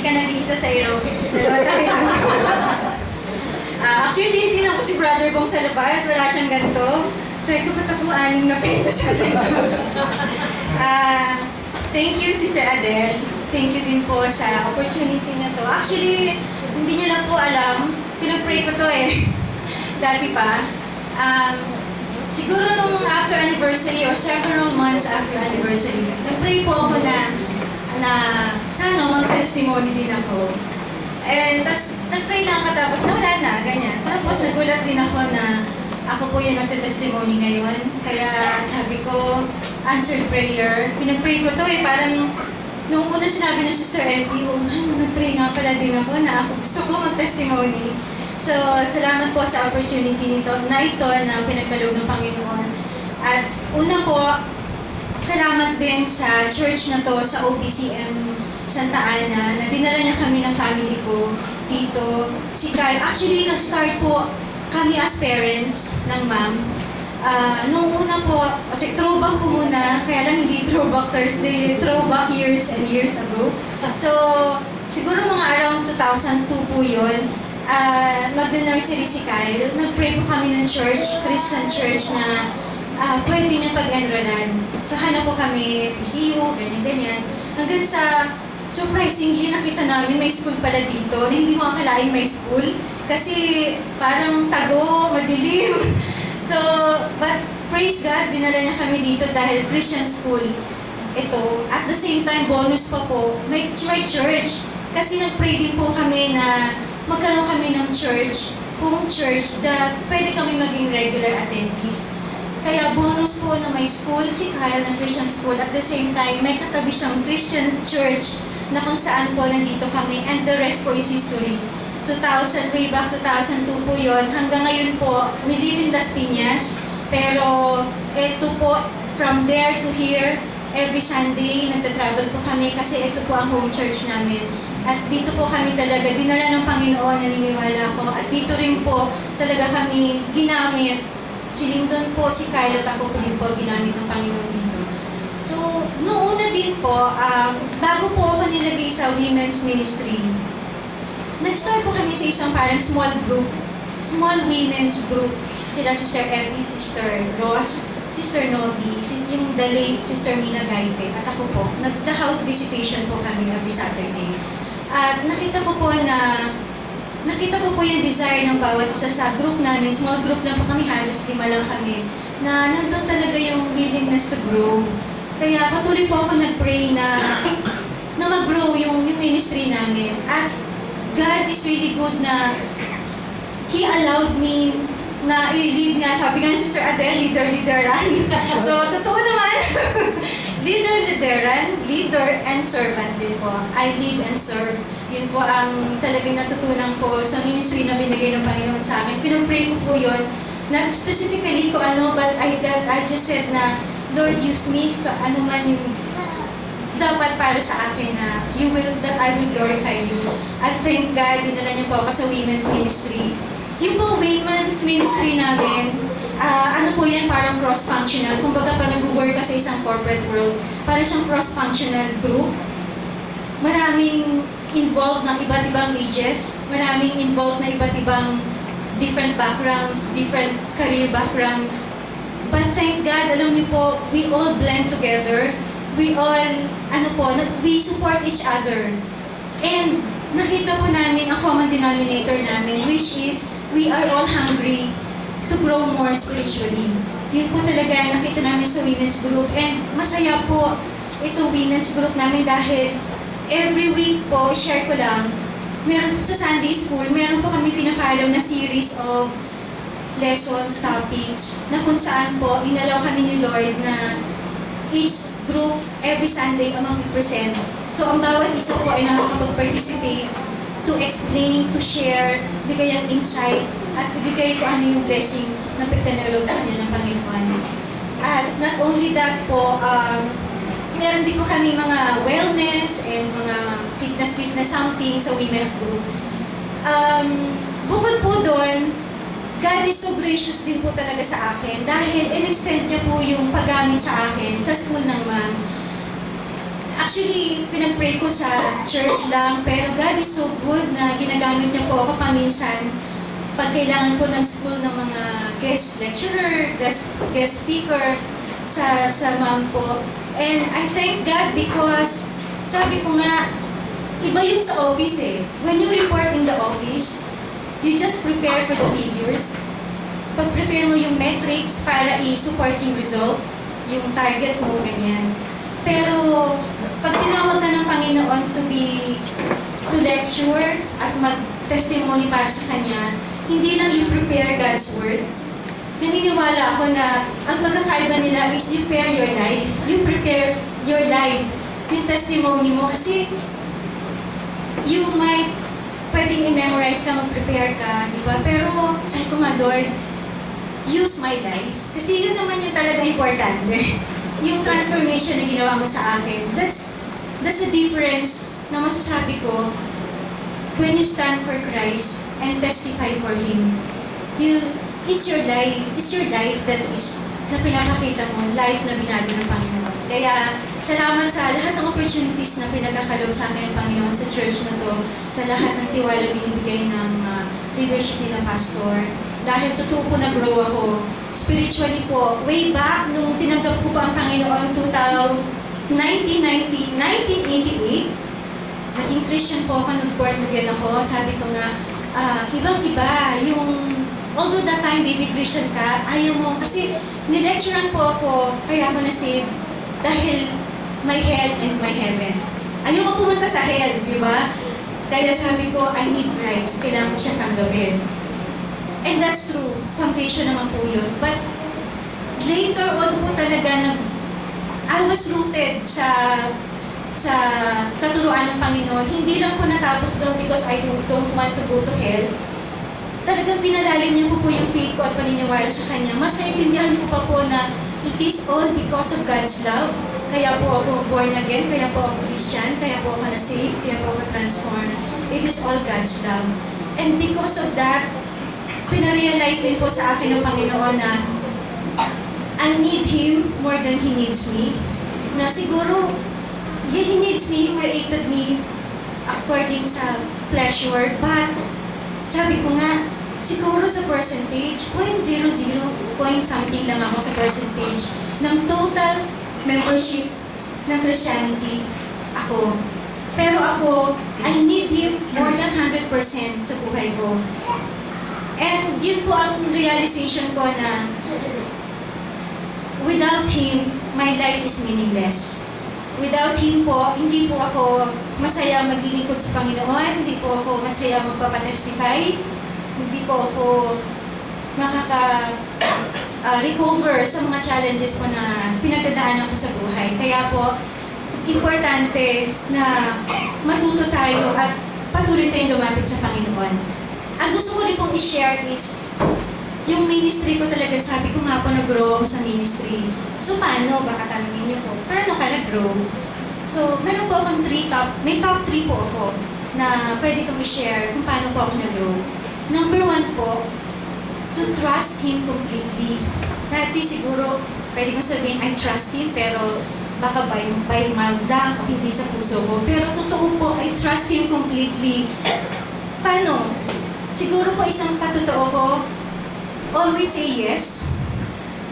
ka nag-iisa sa aerobics. Dalawa tayo. Actually, tinitingnan ko si Brother Bong sa labas. Wala siyang ganito. Sabi ko, ba't ako 6 na peso sa thank you, Sister Adele. Thank you din po sa opportunity na to. Actually, hindi nyo lang po alam, pinag-pray ko to dati pa. Siguro nung after anniversary or several months after anniversary, nag-pray po ako na sana mag-testimony din ako. And tapos nag-pray lang ako tapos wala na, ganyan. Tapos nagulat din ako na ako po yung nagte-testimony ngayon. Kaya sabi ko, answered prayer. Pinag-pray ko to parang nung una sinabi ng Sister Effie, nag-pray nga pala din ako na ako gusto ko mag-testimony. So, salamat po sa opportunity na pinagkaloob ng Panginoon. At una po, salamat din sa church na to, sa OPCM Santa Ana, na dinala niya kami ng family ko dito. Si Kyle, actually, nag-start po kami as parents ng ma'am. Nung una po, kasi throwback po muna, kaya lang hindi throwback Thursday, throwback years and years ago. So, siguro mga around 2002 po yun. Mag-nursery si Kyle, nag-pray po kami ng church, Christian church na pwede niya pag-enrollan. So hanap po kami, PCU, ganyan-ganyan. Hanggang sa surprisingly nakita namin may school pala dito na hindi mo akalain may school. Kasi parang tago, madilim. So, but praise God, dinala niya kami dito dahil Christian school ito. At the same time, bonus pa po, may church. Kasi nag-pray din po kami na magkaroon kami ng church, home church, that pwede kami maging regular attendees. Kaya bonus po na may school, si Kyle ng Christian school, at the same time, may katabi siyang Christian church na kung saan po nandito kami, and the rest po is history. Way back 2002 po yun. Hanggang ngayon po, we live in Las Piñas, pero ito po, from there to here, every Sunday, nagtatravel po kami kasi ito po ang home church namin. At dito po kami talaga, dinala ng Panginoon, naniniwala ko. At dito rin po talaga kami ginamit. Si Lyndon po, si Kyle at ako po din po ginamit ng Panginoon dito. So, noong una din po, bago po ako nilagay sa women's ministry, nag-start po kami sa isang parang small women's group. Sila Sister Effie, Sister Ross, Sister Novi, yung the late Sister Mina Gaite, at ako po. Nag-house visitation po kami every Saturday. At nakita ko po yung desire ng bawat isa sa group namin, small group lang po kami, halos 5 lang kami, na nandun talaga yung willingness to grow. Kaya patuloy po ako nag-pray na mag-grow yung ministry namin. At God is really good na He allowed me na i-lead nga, sabi nga ni Sister Adele, leader-leaderan. So, totoo naman. Leader-leaderan, leader and servant din po. I lead and serve. Yun po ang talagang natutunan ko sa ministry na binigay ng Panginoon sa akin. Pinag-pray ko po yun, not specifically kung ano, but I just said na, Lord, use me sa ano man yung dapat para sa akin na that I will glorify you. At thank God, dinala niyo po ako sa women's ministry. Yung po women's ministry namin, ano po yan, parang cross-functional. Kumbaga pa nag-work ka sa isang corporate world, parang siyang cross-functional group. Maraming involved ng iba't ibang ages, maraming involved na iba't ibang different backgrounds, different career backgrounds. But thank God, alam niyo po, we all blend together. We all, we support each other. And nakita po namin ang common denominator namin, which is, we are all hungry to grow more spiritually. Yun po talaga nakita namin sa women's group. And masaya po itong women's group namin dahil every week po, share ko lang, meron po sa Sunday school, meron po kami pinafollow na series of lessons, topics, na kung saan po, inalaw kami ni Lord na each group, every Sunday, ang mag-present. So, ang bawat isa po ay nakakapag-participate to explain, to share, bigay ang insight, at bigay ko ano yung blessing na pinaloob sa kanya ng Panginoon. At not only that po, meron din po kami mga wellness and mga fitness something sa women's group. Bukod po doon, God is so gracious din po talaga sa akin dahil in-extend niya po yung paggamit sa akin sa school ng ma'am. Actually, pinag-pray ko sa church lang, pero God is so good na ginagamit niya po ako paminsan pag kailangan po ng school ng mga guest lecturer, guest speaker sa ma'am po. And I thank God because sabi ko nga, iba yung sa office eh. When you report in the office, you just prepare for the figures. Pag-prepare mo yung metrics para i-support yung result, yung target mo, ganyan. Pero pag tinawag ka ng Panginoon to lecture at mag-testimony para sa Kanya, hindi lang you prepare God's Word. Naniniwala ako na ang pagkakaiba nila is you prepare your life. You prepare your life, yung testimony mo. Kasi you might pwedeng i-memorize ka, mag-prepare ka, di ba? Pero sabi ko nga, Lord, use my life. Kasi yun naman yung talaga importante. Yung transformation na ginawa mo sa akin, that's the difference na masasabi ko when you stand for Christ and testify for Him. It's your life that is na pinapakita mo, life na binago ng Panginoon. Kaya, salamat sa lahat ng opportunities na pinagkakalob sa akin ng Panginoon sa church na to, sa lahat ng tiwala binibigay ng leadership nila, Pastor. Dahil totoo po nag-grow ako. Spiritually po, way back nung tinanggap ko pa ang Panginoon 1988, naging Christian po ako, nag-born again ako. Sabi ko nga, ibang-iba yung although that time baby Christian ka, ayaw mo. Kasi nilecturean po ako, kaya ako na-save dahil my hell and my heaven. Ayaw ko pumunta sa hell, di ba? Kaya sabi ko, I need Christ. Kailangan ko siya tanggapin. And that's true. Foundation naman po yun. But later on po talaga, I was rooted sa katuruan ng Panginoon. Hindi lang po natapos doon because I don't want to go to hell. Talagang pinalalim niyo po yung faith ko at paniniwala sa Kanya. Mas naintindihan ko pa po na it is all because of God's love. Kaya po ako born again, kaya po ako Christian, kaya po ako na-save, kaya po ako transformed. It is all God's love. And because of that, pinarealize din po sa akin ng Panginoon na I need Him more than He needs me. Na siguro, He needs me, He created me according sa pleasure, but sabi ko nga, siguro sa percentage, 0.00 point something lang ako sa percentage ng total membership ng Christianity ako. Pero ako, I need Him more than 100% sa buhay ko. And yun po ang realization ko na without Him, my life is meaningless. Without Him po, hindi po ako masaya maglilingkod sa Panginoon, hindi po ako masaya magpapatestify, hindi po ako recover sa mga challenges ko na pinagdadaanan ko sa buhay. Kaya po, importante na matuto tayo at patuloy tayong lumapit sa Panginoon. Ang gusto ko rin pong i-share is yung ministry ko talaga, sabi ko nga po nag-grow ako sa ministry. So paano? Baka tanongin niyo po, paano ka nag-grow? So meron po akong may top 3 po ako na pwede kong i-share kung paano po ako nag-grow. Number 1 po, to trust Him completely. Dati siguro, pwede kong sabihin, I trust Him, pero baka by mouth lang o hindi sa puso ko. Pero totoo po, I trust Him completely. Paano? Siguro po isang patotoo ko, always say yes.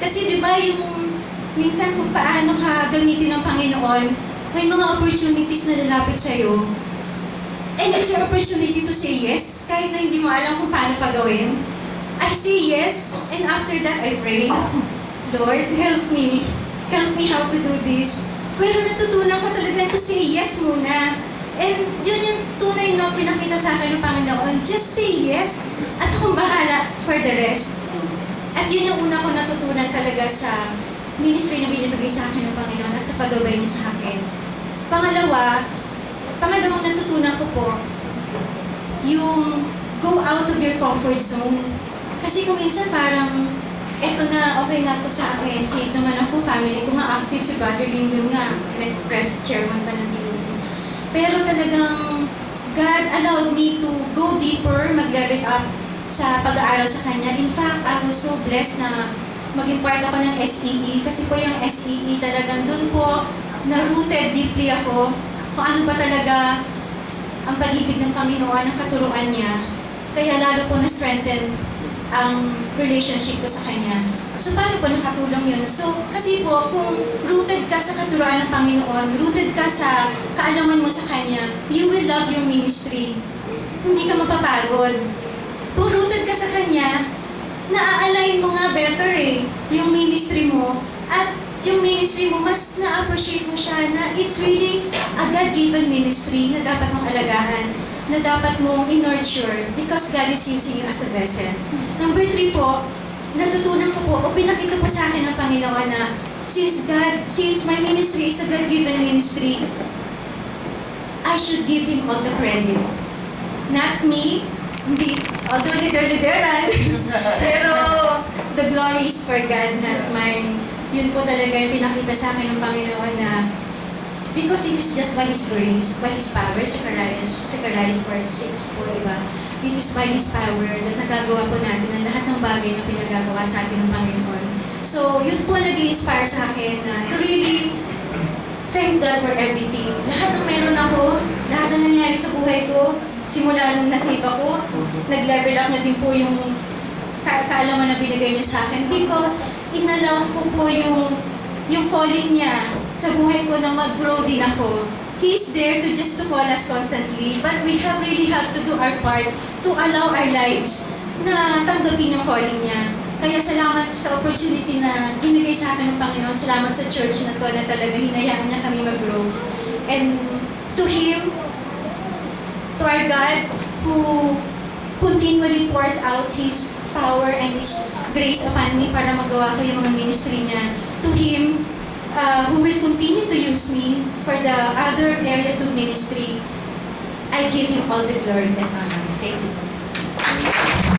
Kasi di ba yung minsan kung paano ka gamitin ng Panginoon, may mga opportunities na lalapit sa'yo. And it's your opportunity to say yes, kahit na hindi mo alam kung paano pagawin. I say yes, and after that I pray, Lord, help me how to do this. Pero natutunan ko talaga to say yes muna. And yun yung tunay na pinakita sa akin ng Panginoon. Just say yes, at akong bahala for the rest. At yun yung una ko natutunan talaga sa ministry na binibigay sa akin ng Panginoon at sa paggabay niya sa akin. Pangalawang natutunan ko po, yung go out of your comfort zone. Kasi kung minsan parang, eto na, okay na to sa akin, safe naman ako, family ko nga, active si Brother Lyndon nga, press chairman pa ng POD. Pero talagang, God allowed me to go deeper, mag-level up sa pag-aaral sa Kanya. In fact, I was so blessed na maging part ako ng SEE. Kasi po yung SEE talagang dun po na-rooted deeply ako kung ano ba talaga ang pag-ibig ng Panginoon, ang katuruan niya. Kaya lalo po na-strengthen ang relationship ko sa Kanya. So, paano po nakatulong yun? So, kasi po, kung rooted ka sa katuruan ng Panginoon, rooted ka sa kaalaman mo sa Kanya, you will love your ministry. Hindi ka mapapagod. Kung rooted ka sa Kanya, na-align mo nga better yung ministry mo. At yung ministry mo, mas na-appreciate mo siya na it's really a God-given ministry na dapat mong alagaan, na dapat mong in-nurture because God is using you as a vessel. Number 3 po, natutunan ko po, o pinakita po sa akin ng Panginoon na since my ministry is a God-given ministry, I should give Him all the credit. Not me, hindi, although lider-lideran, pero the glory is for God, not mine. Yun po talaga yung pinakita sa akin ng Panginoon na because it is just by His grace, by His power, Zechariah 4:6 po, diba? This is by His power na nagagawa po natin ang lahat ng bagay na pinagagawa sa atin ng Panginoon. So, yun po nag-i-inspire sa akin na to really thank God for everything. Lahat ng meron ako, lahat na nangyari sa buhay ko, simula nung nasave ako, nag-level up na din po yung kaalaman na binigay niya sa akin because inalaw ko po yung calling niya sa buhay ko na mag-grow din ako. He's there to just to call us constantly, but we really have to do our part to allow our lives na tanggapin yung calling niya. Kaya salamat sa opportunity na binigay sa akin ng Panginoon. Salamat sa church na to na talaga hinayaan niya kami mag-grow. And to Him, to our God, who continually pours out His power and His grace upon me para magawa ko yung mga ministry niya. To Him, who will continue to use me for the other areas of ministry, I give Him all the glory and honor. Thank you.